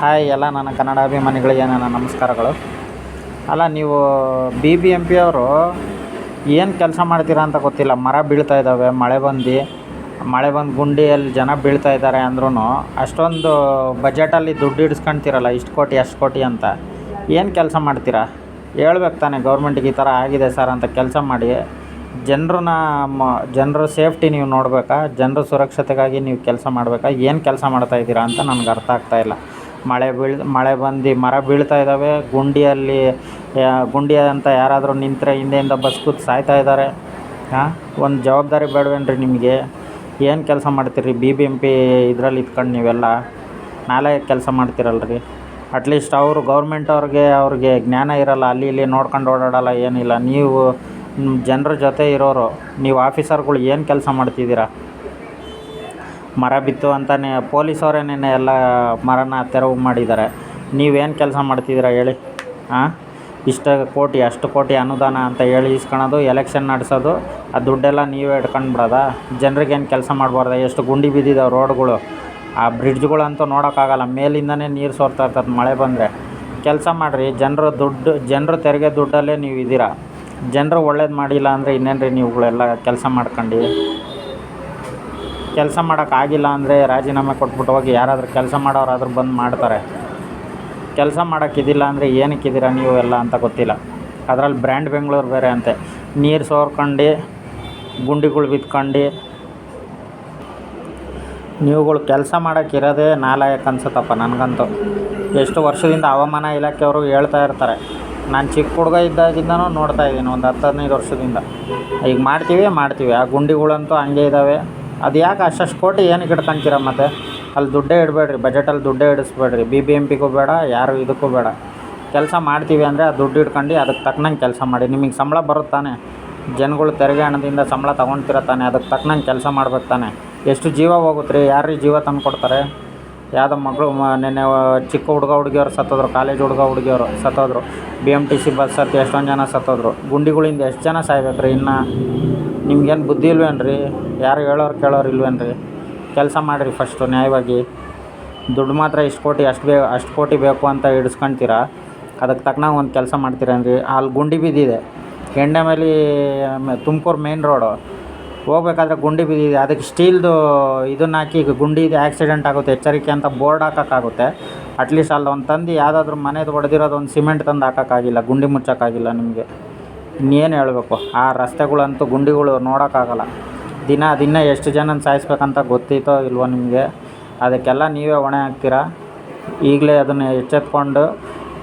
Hi ಎಲ್ಲ ನನ್ನ ಕನ್ನಡ ಅಭಿಮಾನಿಗಳಿಗೆ ನನ್ನ ನಮಸ್ಕಾರಗಳು. ಅಲ್ಲ, ನೀವು BBMP ಅವರು ಏನು ಕೆಲಸ ಮಾಡ್ತೀರಾ ಅಂತ ಗೊತ್ತಿಲ್ಲ. ಮರ ಬೀಳ್ತಾ ಇದ್ದಾವೆ, ಮಳೆ ಬಂದು ಗುಂಡಿಯಲ್ಲಿ ಜನ ಬೀಳ್ತಾ ಇದ್ದಾರೆ ಅಂದ್ರೂ ಅಷ್ಟೊಂದು ಬಜೆಟಲ್ಲಿ ದುಡ್ಡು ಇಡಿಸ್ಕೊಳ್ತೀರಲ್ಲ, ಇಷ್ಟು ಕೋಟಿ ಅಷ್ಟು ಕೋಟಿ ಅಂತ. ಏನು ಕೆಲಸ ಮಾಡ್ತೀರಾ ಹೇಳ್ಬೇಕು ತಾನೆ. ಗೌರ್ಮೆಂಟಿಗೆ ಈ ಥರ ಆಗಿದೆ ಸರ್ ಅಂತ ಕೆಲಸ ಮಾಡಿ ಜನರ ಸೇಫ್ಟಿ ನೀವು ನೋಡಬೇಕಾ, ಜನರ ಸುರಕ್ಷತೆಗಾಗಿ ನೀವು ಕೆಲಸ ಮಾಡಬೇಕಾ, ಏನು ಕೆಲಸ ಮಾಡ್ತಾಯಿದ್ದೀರಾ ಅಂತ ನನಗೆ ಅರ್ಥ ಆಗ್ತಾಯಿಲ್ಲ. ಮಳೆ ಬಂದು ಮರ ಬೀಳ್ತಾ ಇದ್ದಾವೆ, ಗುಂಡಿ ಅಂತ ಯಾರಾದರೂ ನಿಂತರೆ ಹಿಂದೆಯಿಂದ ಬಸ್ ಕೂತ್ ಸಾಯ್ತಾ ಇದ್ದಾರೆ. ಒಂದು ಜವಾಬ್ದಾರಿ ಬೇಡವೇನ್ರಿ ನಿಮಗೆ? ಏನು ಕೆಲಸ ಮಾಡ್ತೀರಿ BBMP ಇದರಲ್ಲಿ ಇದ್ಕೊಂಡು ನೀವೆಲ್ಲ ನಾಳೆ ಕೆಲಸ ಮಾಡ್ತೀರಲ್ರಿ. ಅಟ್ಲೀಸ್ಟ್ ಗೌರ್ಮೆಂಟ್ ಅವ್ರಿಗೆ ಜ್ಞಾನ ಇರೋಲ್ಲ, ಅಲ್ಲಿ ಇಲ್ಲಿ ನೋಡ್ಕೊಂಡು ಓಡಾಡಲ್ಲ, ಏನಿಲ್ಲ. ನೀವು ಜನರ ಜೊತೆ ಇರೋರು, ನೀವು ಆಫೀಸರ್ಗಳು ಏನು ಕೆಲಸ ಮಾಡ್ತಿದ್ದೀರಾ? ಮರ ಬಿತ್ತು ಅಂತಲೇ ಪೊಲೀಸವರೇ ನೆನ್ನೆ ಎಲ್ಲ ಮರನ ತೆರವು ಮಾಡಿದ್ದಾರೆ. ನೀವೇನು ಕೆಲಸ ಮಾಡ್ತಿದ್ದೀರಾ ಹೇಳಿ? ಇಷ್ಟು ಕೋಟಿ ಅಷ್ಟು ಕೋಟಿ ಅನುದಾನ ಅಂತ ಹೇಳಿ ಇಸ್ಕೊಳೋದು, ಎಲೆಕ್ಷನ್ ನಡೆಸೋದು, ಆ ದುಡ್ಡೆಲ್ಲ ನೀವೇ ಇಟ್ಕೊಂಡು ಬಿಡೋದಾ? ಜನರಿಗೇನು ಕೆಲಸ ಮಾಡಬಾರ್ದ? ಎಷ್ಟು ಗುಂಡಿ ಬಿದ್ದಿದ್ದಾವೆ ರೋಡ್ಗಳು, ಆ ಬ್ರಿಡ್ಜ್ಗಳಂತೂ ನೋಡೋಕ್ಕಾಗಲ್ಲ, ಮೇಲಿಂದನೇ ನೀರು ಸೋರ್ತಾ ಇರ್ತದೆ ಮಳೆ ಬಂದರೆ. ಕೆಲಸ ಮಾಡಿರಿ. ಜನರ ತೆರಿಗೆ ದುಡ್ಡಲ್ಲೇ ನೀವು ಇದ್ದೀರಾ. ಜನರು ಒಳ್ಳೇದು ಮಾಡಿಲ್ಲ ಅಂದರೆ ಇನ್ನೇನ್ರಿ ನೀವುಗಳೆಲ್ಲ ಕೆಲಸ ಮಾಡ್ಕೊಂಡು? ಕೆಲಸ ಮಾಡೋಕ್ಕಾಗಿಲ್ಲ ಅಂದರೆ ರಾಜೀನಾಮೆ ಕೊಟ್ಬಿಟ್ಟು ಹೋಗಿ. ಯಾರಾದರೂ ಕೆಲಸ ಮಾಡೋರಾದ್ರೂ ಬಂದು ಮಾಡ್ತಾರೆ. ಕೆಲಸ ಮಾಡೋಕ್ಕಿದ್ದಿಲ್ಲ ಅಂದರೆ ಏನಕ್ಕಿದ್ದೀರಾ ನೀವು ಎಲ್ಲ ಅಂತ ಗೊತ್ತಿಲ್ಲ. ಅದರಲ್ಲಿ ಬ್ರ್ಯಾಂಡ್ ಬೆಂಗಳೂರು ಬೇರೆ ಅಂತೆ. ನೀರು ಸೋರ್ಕೊಂಡು, ಗುಂಡಿಗಳು ಬಿತ್ಕೊಂಡು, ನೀವುಗಳು ಕೆಲಸ ಮಾಡೋಕ್ಕಿರೋದೇ ನಾಲಾಯಕ ಅನ್ಸುತ್ತಪ್ಪ ನನಗಂತೂ. ಎಷ್ಟು ವರ್ಷದಿಂದ ಹವಾಮಾನ ಇಲಾಖೆಯವರು ಹೇಳ್ತಾ ಇರ್ತಾರೆ. ನಾನು ಚಿಕ್ಕ ಹುಡುಗ ಇದ್ದಾಗಿಂದನೂ ನೋಡ್ತಾ ಇದ್ದೀನಿ, ಒಂದು 10-15 ವರ್ಷದಿಂದ. ಈಗ ಮಾಡ್ತೀವಿ. ಆ ಗುಂಡಿಗಳಂತೂ ಹಂಗೆ ಇದ್ದಾವೆ. ಅದು ಯಾಕೆ ಅಷ್ಟು ಕೋಟಿ ಏನಕ್ಕೆ ಇಟ್ಕೊಂತೀರ? ಮತ್ತು ಅಲ್ಲಿ ದುಡ್ಡೇ ಇಡಬೇಡ್ರಿ, ಬಜೆಟಲ್ಲಿ ದುಡ್ಡೇ ಇಡಿಸ್ಬೇಡ್ರಿ. BBMPಗೂ ಬೇಡ, ಯಾರು ಇದಕ್ಕೂ ಬೇಡ. ಕೆಲಸ ಮಾಡ್ತೀವಿ ಅಂದರೆ ಆ ದುಡ್ಡು ಇಟ್ಕೊಂಡು ಅದಕ್ಕೆ ತಕ್ಕನಂಗೆ ಕೆಲಸ ಮಾಡಿ. ನಿಮಗೆ ಸಂಬಳ ಬರುತ್ತಾನೆ, ಜನಗಳು ತೆರಿಗೆ ಹಣದಿಂದ ಸಂಬಳ ತೊಗೊಳ್ತಿರ ತಾನೆ, ಅದಕ್ಕೆ ತಕ್ಕನಂಗೆ ಕೆಲಸ ಮಾಡ್ಬೇಕು ತಾನೆ. ಎಷ್ಟು ಜೀವ ಹೋಗುತ್ತೆ ರೀ? ಯಾರು ಜೀವ ತಂದು ಕೊಡ್ತಾರೆ? ಯಾವುದೋ ಮಗಳು ನೆನ್ನೆ ಚಿಕ್ಕ ಹುಡುಗಿಯವರು ಸತ್ತೋದ್ರು, ಕಾಲೇಜ್ ಹುಡುಗಿಯವರು ಸತ್ತೋದ್ರು. BMTC ಬಸ್ ಹತ್ತಿ ಎಷ್ಟೊಂದು ಜನ ಸತ್ತೋದ್ರು. ಗುಂಡಿಗಳಿಂದ ಎಷ್ಟು ಜನ ಸಾಯ್ಬೇಕು ರೀ? ಇನ್ನು ನಿಮ್ಗೇನು ಬುದ್ಧಿ ಇಲ್ವೇನ್ರಿ? ಯಾರು ಕೇಳೋರು ಇಲ್ವೇನ್ರಿ? ಕೆಲಸ ಮಾಡಿರಿ ಫಸ್ಟು ನ್ಯಾಯವಾಗಿ. ದುಡ್ಡು ಮಾತ್ರ ಇಷ್ಟು ಕೋಟಿ ಅಷ್ಟು ಕೋಟಿ ಬೇಕು ಅಂತ ಇಡಿಸ್ಕೊಳ್ತೀರಾ, ಅದಕ್ಕೆ ತಕ್ಕನಾಗ ಒಂದು ಕೆಲಸ ಮಾಡ್ತೀರೇನ್ರಿ? ಅಲ್ಲಿ ಗುಂಡಿ ಬಿದ್ದಿದೆ, ಎಣ್ಣೆಮೇಲೆ ತುಮಕೂರು ಮೇನ್ ರೋಡು ಹೋಗ್ಬೇಕಾದ್ರೆ ಗುಂಡಿ ಬಿದ್ದಿದೆ. ಅದಕ್ಕೆ ಸ್ಟೀಲ್ದು ಇದನ್ನು ಹಾಕಿ, ಈಗ ಗುಂಡಿ ಇದೆ, ಆಕ್ಸಿಡೆಂಟ್ ಆಗುತ್ತೆ, ಎಚ್ಚರಿಕೆ ಅಂತ ಬೋರ್ಡ್ ಹಾಕೋಕ್ಕಾಗುತ್ತೆ. ಅಟ್ಲೀಸ್ಟ್ ಅಲ್ಲಿ ಒಂದು ತಂದು ಯಾವುದಾದ್ರೂ ಮನೆದು ಹೊಡೆದಿರೋದು ಒಂದು ಸಿಮೆಂಟ್ ತಂದು ಹಾಕೋಕ್ಕಾಗಿಲ್ಲ, ಗುಂಡಿ ಮುಚ್ಚೋಕ್ಕಾಗಿಲ್ಲ ನಿಮಗೆ. ಇನ್ನೇನು ಹೇಳಬೇಕು? ಆ ರಸ್ತೆಗಳಂತೂ ಗುಂಡಿಗಳು ನೋಡೋಕ್ಕಾಗಲ್ಲ. ದಿನ ಎಷ್ಟು ಜನನ ಸಾಯಿಸ್ಬೇಕಂತ ಗೊತ್ತಿತ್ತೋ ಇಲ್ವೋ ನಿಮಗೆ? ಅದಕ್ಕೆಲ್ಲ ನೀವೇ ಹೊಣೆ ಹಾಕ್ತೀರಾ. ಈಗಲೇ ಅದನ್ನು ಎಚ್ಚೆತ್ಕೊಂಡು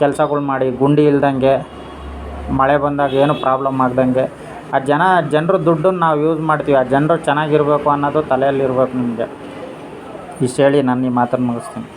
ಕೆಲಸಗಳು ಮಾಡಿ, ಗುಂಡಿ ಇಲ್ದಂಗೆ, ಮಳೆ ಬಂದಾಗ ಏನು ಪ್ರಾಬ್ಲಮ್ ಆಗ್ದಂಗೆ. ಆ ಜನರ ದುಡ್ಡನ್ನು ನಾವು ಯೂಸ್ ಮಾಡ್ತೀವಿ, ಆ ಜನರು ಚೆನ್ನಾಗಿರಬೇಕು ಅನ್ನೋದು ತಲೆಯಲ್ಲಿರ್ಬೇಕು ನಿಮಗೆ. ಇಷ್ಟು ಹೇಳಿ ನಾನು ಈ ಮಾತನ್ನು ಮುಗಿಸ್ತೀನಿ.